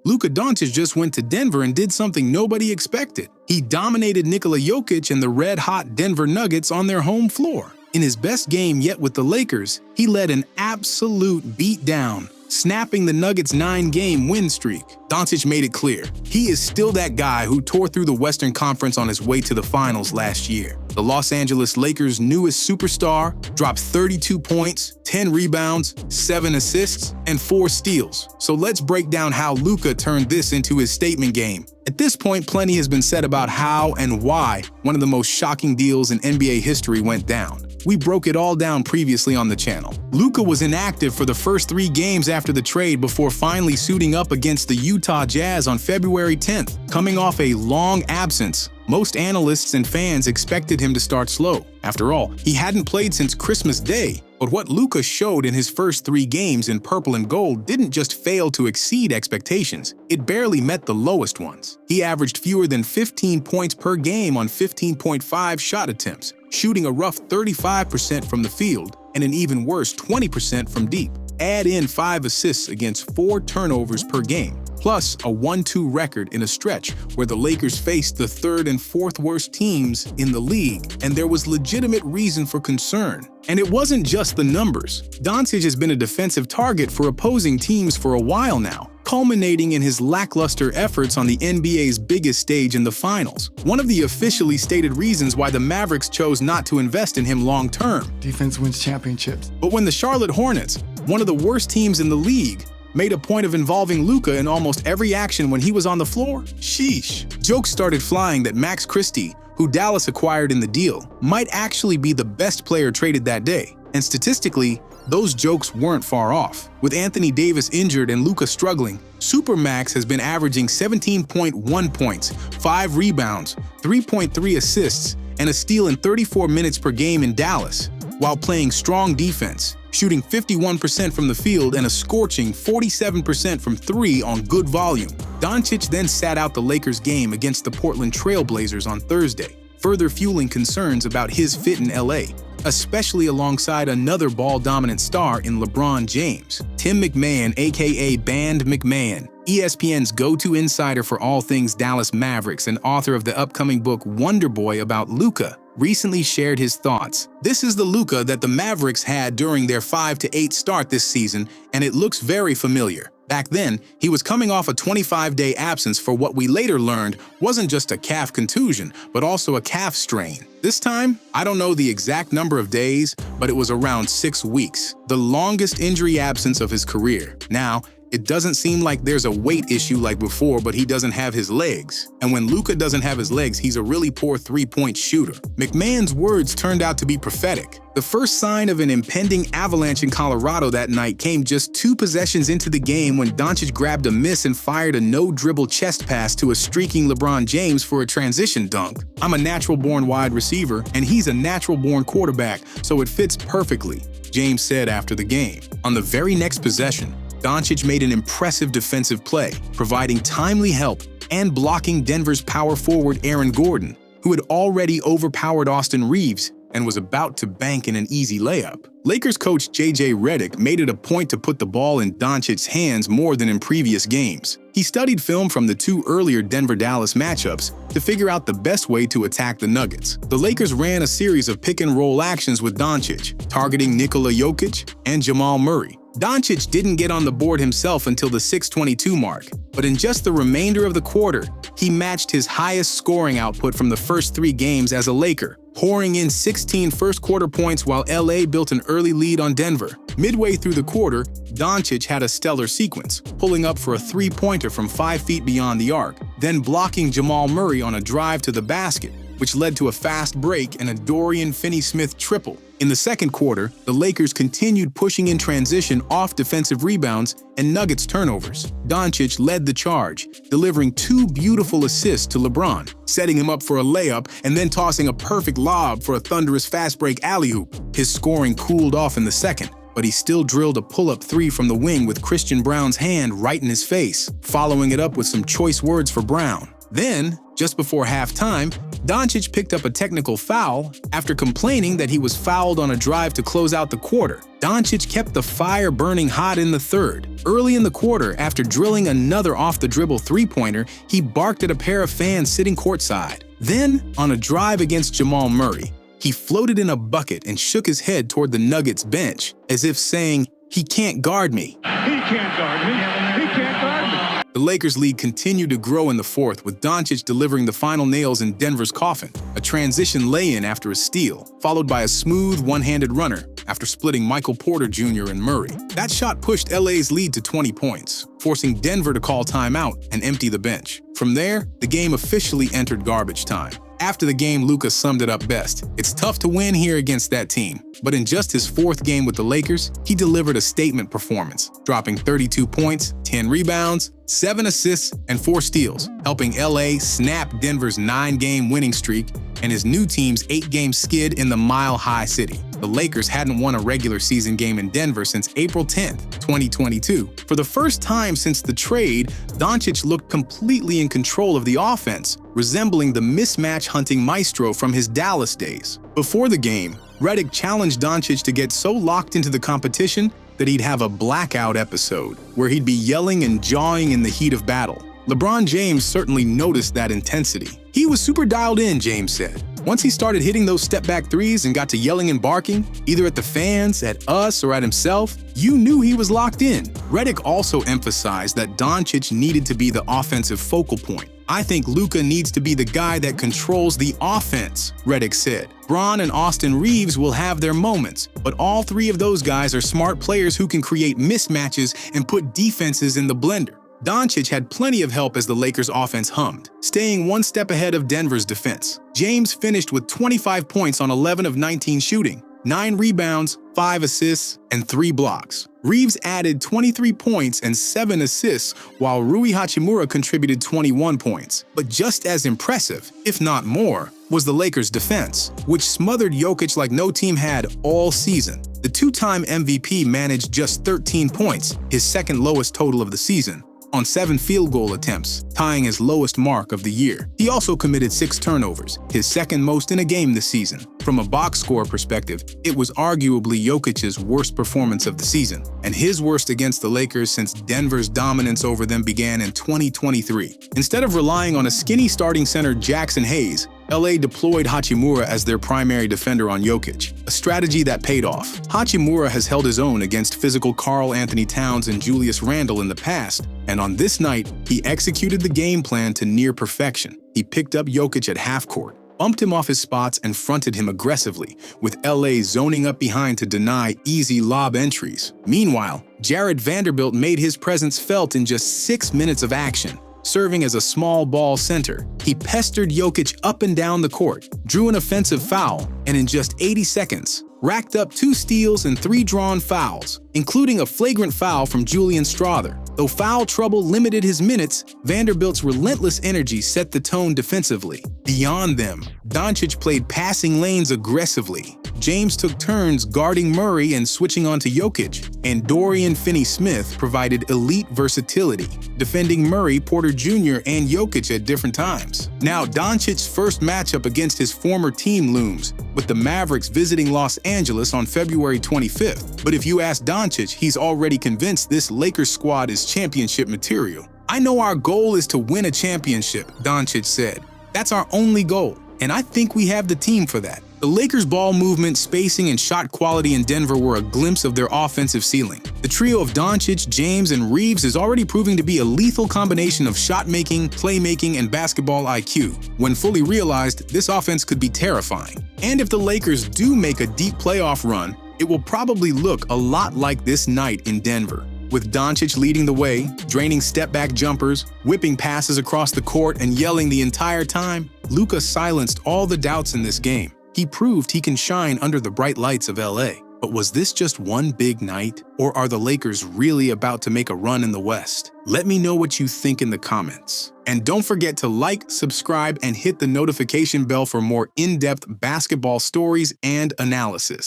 Luka Doncic just went to Denver and did something nobody expected. He dominated Nikola Jokic and the red-hot Denver Nuggets on their home floor. In his best game yet with the Lakers, he led an absolute beatdown, snapping the Nuggets' 9-game win streak. Doncic made it clear, he is still that guy who tore through the Western Conference on his way to the finals last year. The Los Angeles Lakers' newest superstar dropped 32 points, 10 rebounds, 7 assists, and 4 steals. So let's break down how Luka turned this into his statement game. At this point, plenty has been said about how and why one of the most shocking deals in NBA history went down. We broke it all down previously on the channel. Luka was inactive for the first 3 games after the trade before finally suiting up against the Utah Jazz on February 10th. Coming off a long absence, most analysts and fans expected him to start slow. After all, he hadn't played since Christmas Day. But what Luka showed in his first 3 games in purple and gold didn't just fail to exceed expectations, it barely met the lowest ones. He averaged fewer than 15 points per game on 15.5 shot attempts, shooting a rough 35% from the field and an even worse 20% from deep. Add in 5 assists against 4 turnovers per game, plus a 1-2 record in a stretch where the Lakers faced the 3rd and 4th worst teams in the league, and there was legitimate reason for concern. And it wasn't just the numbers. Doncic has been a defensive target for opposing teams for a while now, culminating in his lackluster efforts on the NBA's biggest stage in the finals. One of the officially stated reasons why the Mavericks chose not to invest in him long-term. Defense wins championships. But when the Charlotte Hornets, one of the worst teams in the league, made a point of involving Luka in almost every action when he was on the floor, sheesh. Jokes started flying that Max Christie, who Dallas acquired in the deal, might actually be the best player traded that day. And statistically, those jokes weren't far off. With Anthony Davis injured and Luka struggling, Supermax has been averaging 17.1 points, 5 rebounds, 3.3 assists, and a steal in 34 minutes per game in Dallas, while playing strong defense, shooting 51% from the field and a scorching 47% from 3 on good volume. Doncic then sat out the Lakers game against the Portland Trail Blazers on Thursday, further fueling concerns about his fit in LA, especially alongside another ball-dominant star in LeBron James. Tim McMahon, aka Band McMahon, ESPN's go-to insider for all things Dallas Mavericks and author of the upcoming book Wonder Boy about Luka, recently shared his thoughts. This is the Luka that the Mavericks had during their 5-8 start this season, and it looks very familiar. Back then, he was coming off a 25-day absence for what we later learned wasn't just a calf contusion, but also a calf strain. This time, I don't know the exact number of days, but it was around 6 weeks, the longest injury absence of his career. Now, it doesn't seem like there's a weight issue like before, but he doesn't have his legs. And when Luka doesn't have his legs, he's a really poor 3-point shooter. McMahon's words turned out to be prophetic. The first sign of an impending avalanche in Colorado that night came just 2 possessions into the game when Doncic grabbed a miss and fired a no-dribble chest pass to a streaking LeBron James for a transition dunk. I'm a natural-born wide receiver, and he's a natural-born quarterback, so it fits perfectly, James said after the game. On the very next possession, Doncic made an impressive defensive play, providing timely help and blocking Denver's power forward Aaron Gordon, who had already overpowered Austin Reeves and was about to bank in an easy layup. Lakers coach J.J. Redick made it a point to put the ball in Doncic's hands more than in previous games. He studied film from the 2 earlier Denver-Dallas matchups to figure out the best way to attack the Nuggets. The Lakers ran a series of pick-and-roll actions with Doncic, targeting Nikola Jokic and Jamal Murray. Doncic didn't get on the board himself until the 6:22 mark, but in just the remainder of the quarter, he matched his highest scoring output from the first 3 games as a Laker, pouring in 16 first-quarter points while LA built an early lead on Denver. Midway through the quarter, Doncic had a stellar sequence, pulling up for a 3-pointer from 5 feet beyond the arc, then blocking Jamal Murray on a drive to the basket, which led to a fast break and a Dorian Finney-Smith triple. In the second quarter, the Lakers continued pushing in transition off defensive rebounds and Nuggets turnovers. Doncic led the charge, delivering 2 beautiful assists to LeBron, setting him up for a layup and then tossing a perfect lob for a thunderous fast-break alley-oop. His scoring cooled off in the second, but he still drilled a pull-up 3 from the wing with Christian Braun's hand right in his face, following it up with some choice words for Brown. Then, just before halftime, Doncic picked up a technical foul after complaining that he was fouled on a drive to close out the quarter. Doncic kept the fire burning hot in the third. Early in the quarter, after drilling another off-the-dribble three-pointer, he barked at a pair of fans sitting courtside. Then, on a drive against Jamal Murray, he floated in a bucket and shook his head toward the Nuggets bench, as if saying, "He can't guard me." He can't guard me. He can't guard me. The Lakers' lead continued to grow in the fourth, with Doncic delivering the final nails in Denver's coffin, a transition lay-in after a steal, followed by a smooth one-handed runner after splitting Michael Porter Jr. and Murray. That shot pushed LA's lead to 20 points, forcing Denver to call timeout and empty the bench. From there, the game officially entered garbage time. After the game, Luka summed it up best. "It's tough to win here against that team." But in just his fourth game with the Lakers, he delivered a statement performance, dropping 32 points, 10 rebounds, 7 assists, and 4 steals, helping LA snap Denver's 9-game winning streak and his new team's 8-game skid in the Mile High City. The Lakers hadn't won a regular season game in Denver since April 10, 2022. For the first time since the trade, Doncic looked completely in control of the offense, resembling the mismatch-hunting maestro from his Dallas days. Before the game, Redick challenged Doncic to get so locked into the competition that he'd have a blackout episode, where he'd be yelling and jawing in the heat of battle. LeBron James certainly noticed that intensity. "He was super dialed in," James said. "Once he started hitting those step-back threes and got to yelling and barking, either at the fans, at us, or at himself, you knew he was locked in." Redick also emphasized that Doncic needed to be the offensive focal point. "I think Luka needs to be the guy that controls the offense," Redick said. "Bron and Austin Reeves will have their moments, but all three of those guys are smart players who can create mismatches and put defenses in the blender." Doncic had plenty of help as the Lakers' offense hummed, staying one step ahead of Denver's defense. James finished with 25 points on 11 of 19 shooting, 9 rebounds, 5 assists, and 3 blocks. Reeves added 23 points and 7 assists, while Rui Hachimura contributed 21 points. But just as impressive, if not more, was the Lakers' defense, which smothered Jokic like no team had all season. The two-time MVP managed just 13 points, his second lowest total of the season, on 7 field goal attempts, tying his lowest mark of the year. He also committed 6 turnovers, his second most in a game this season. From a box score perspective, it was arguably Jokic's worst performance of the season, and his worst against the Lakers since Denver's dominance over them began in 2023. Instead of relying on a skinny starting center Jackson Hayes, LA deployed Hachimura as their primary defender on Jokic, a strategy that paid off. Hachimura has held his own against physical Karl Anthony Towns and Julius Randle in the past, and on this night, he executed the game plan to near perfection. He picked up Jokic at half-court, bumped him off his spots, and fronted him aggressively, with LA zoning up behind to deny easy lob entries. Meanwhile, Jared Vanderbilt made his presence felt in just 6 minutes of action. Serving as a small ball center, he pestered Jokic up and down the court, drew an offensive foul, and in just 80 seconds, racked up 2 steals and 3 drawn fouls, including a flagrant foul from Julian Strawther. Though foul trouble limited his minutes, Vanderbilt's relentless energy set the tone defensively. Beyond them, Doncic played passing lanes aggressively. James took turns guarding Murray and switching onto Jokic, and Dorian Finney-Smith provided elite versatility, defending Murray, Porter Jr., and Jokic at different times. Now, Doncic's first matchup against his former team looms, with the Mavericks visiting Los Angeles on February 25th. But if you ask Doncic, he's already convinced this Lakers squad is championship material. "I know our goal is to win a championship," Doncic said. "That's our only goal, and I think we have the team for that." The Lakers' ball movement, spacing, and shot quality in Denver were a glimpse of their offensive ceiling. The trio of Doncic, James, and Reeves is already proving to be a lethal combination of shot-making, playmaking, and basketball IQ. When fully realized, this offense could be terrifying. And if the Lakers do make a deep playoff run, it will probably look a lot like this night in Denver, with Doncic leading the way, draining step-back jumpers, whipping passes across the court, and yelling the entire time. Luka silenced all the doubts in this game. He proved he can shine under the bright lights of LA. But was this just one big night? Or are the Lakers really about to make a run in the West? Let me know what you think in the comments. And don't forget to like, subscribe, and hit the notification bell for more in-depth basketball stories and analysis.